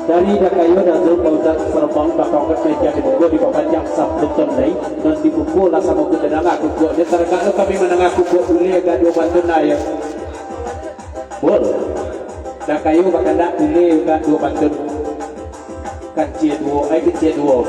Dari dakayo dan zul paudat serbang bakal ke meja dibuku di papanjang sabtu nai dan dibuku lah sama ku tenang aku ku dia terkalo kami menengah aku ku uli agak dua bantu naya boleh dakayo bakal dak uli agak dua bantu kan cie dua ai cie dua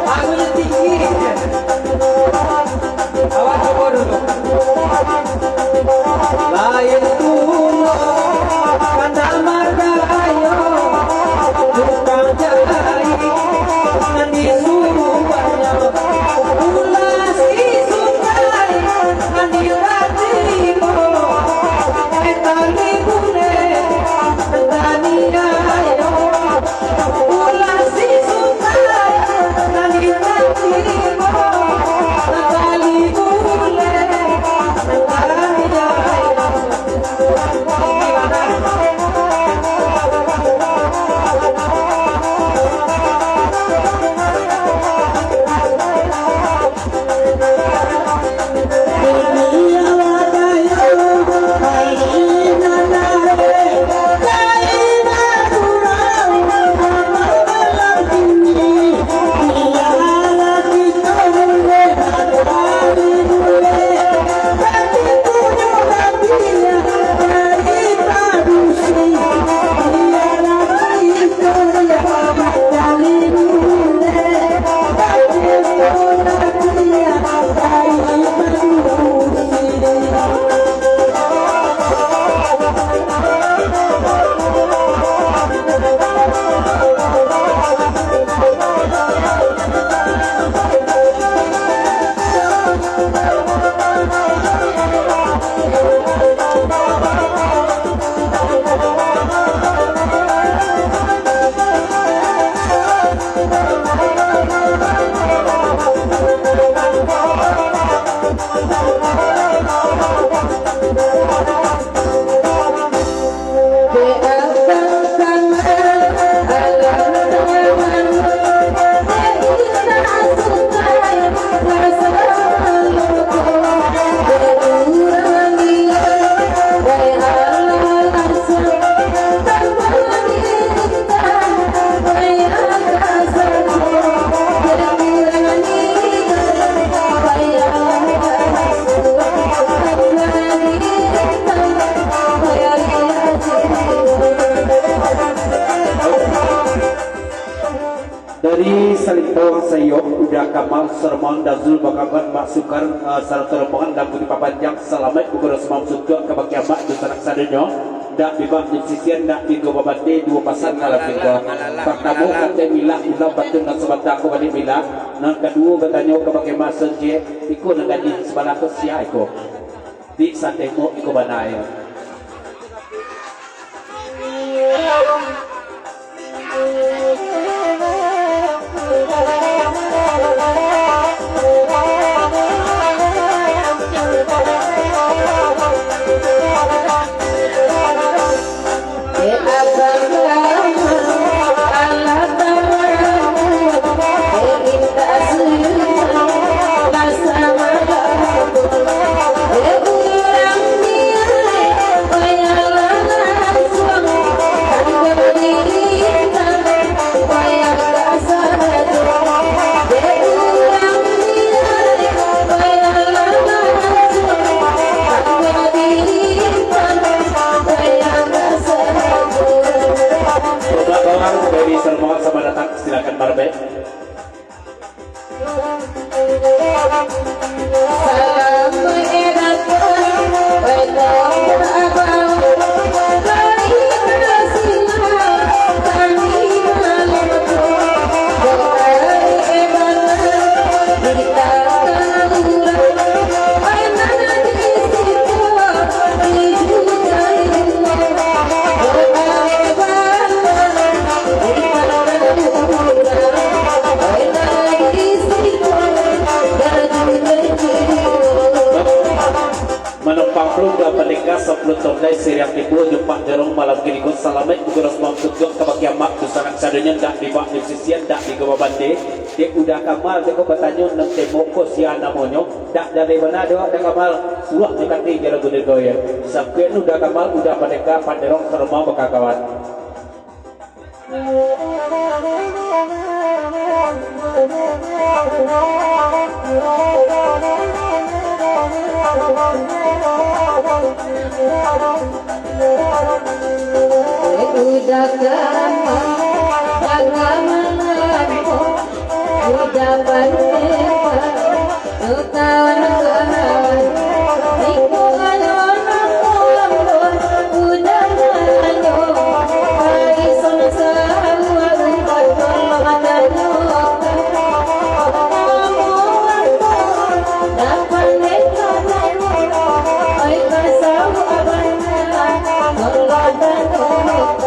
Aku yang tinggi. Awas coba dulu. Lain dari Salimpong Sayok udah Kamal Sermon dan Zul Bakaban Mak Sukar sarang terempongan dan Budi Papanjang selamat ukur semam suka kebakian mak du sanak sadenya dak bibak di sisian dak tiga babate dua pasang dalam tiga pertama kata milah ulah batun dan sebata aku balik milah yang kedua bertanya kebakian mak senje ikut dengan di sebelah ke sia ikut di satemo ikut banaya silakan Barbe. Tondai seriak tipu jumpa jarong malam kini kun salamet uguros mam tujuh kebagian mak tu sanak sadenya dak di bak di sisian dak di gawabande dia udah kamal dia ko bertanya nang temo ko sia namonyo dak dari mana doa dak kamal suah dekati jara gune goya sampai udah kamal udah padeka panderong ke rumah bekakawan udah kamu, jangan melampu, udah